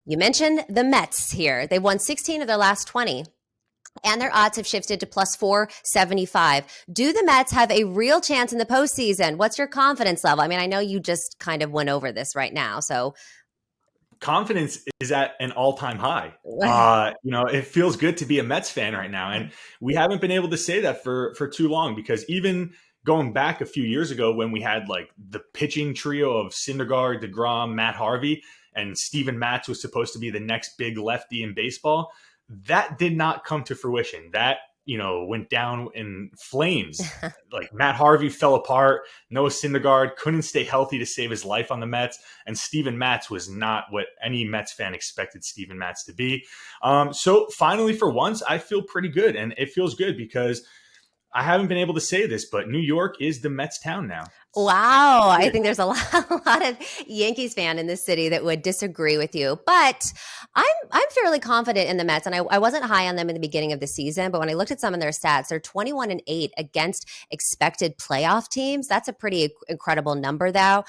You mentioned the Mets here. They've won 16 of their last 20. And their odds have shifted to plus 475. Do the Mets have a real chance in the postseason? What's your confidence level? I mean, I know you just kind of went over this right now. So, Confidence is at an all-time high. It feels good to be a Mets fan right now. And we haven't been able to say that for too long, because even going back a few years ago when we had like the pitching trio of Syndergaard, DeGrom, Matt Harvey, and Steven Matz was supposed to be the next big lefty in baseball, that did not come to fruition. That, went down in flames. Like Matt Harvey fell apart. Noah Syndergaard couldn't stay healthy to save his life on the Mets. And Steven Matz was not what any Mets fan expected Steven Matz to be. So finally, for once, I feel pretty good. And it feels good because I haven't been able to say this, but New York is the Mets town now. wow. I think there's a lot of Yankees fan in this city that would disagree with you. But I'm fairly confident in the Mets. And I wasn't high on them in the beginning of the season. But when I looked at some of their stats, they're 21-8 against expected playoff teams. That's a pretty incredible number, though.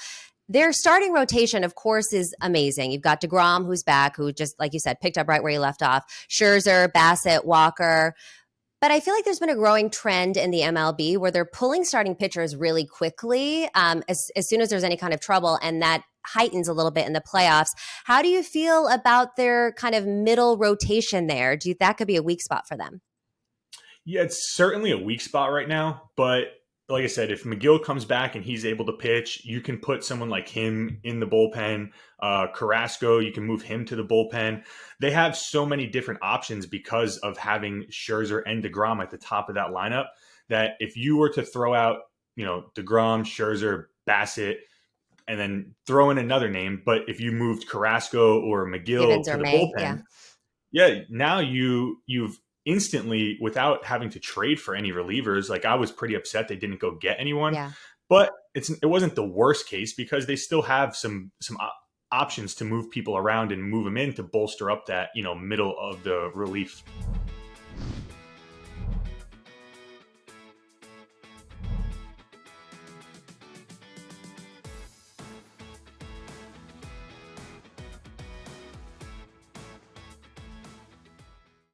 Their starting rotation, of course, is amazing. You've got DeGrom, who's back, who just, like you said, picked up right where he left off. Scherzer, Bassett, Walker. But I feel like there's been a growing trend in the MLB where they're pulling starting pitchers really quickly as soon as there's any kind of trouble, and that heightens a little bit in the playoffs. How do you feel about their kind of middle rotation there? Do you that could be a weak spot for them? Yeah, it's certainly a weak spot right now. But like I said, if McGill comes back and he's able to pitch, you can put someone like him in the bullpen. Carrasco, you can move him to the bullpen. They have so many different options because of having Scherzer and DeGrom at the top of that lineup, that if you were to throw out, DeGrom, Scherzer, Bassett, and then throw in another name, but if you moved Carrasco or McGill Givens to or the May, yeah. bullpen, yeah, now you've instantly, without having to trade for any relievers. Like, I was pretty upset they didn't go get anyone, Yeah. but it wasn't the worst case because they still have some options to move people around and move them in to bolster up that, middle of the relief.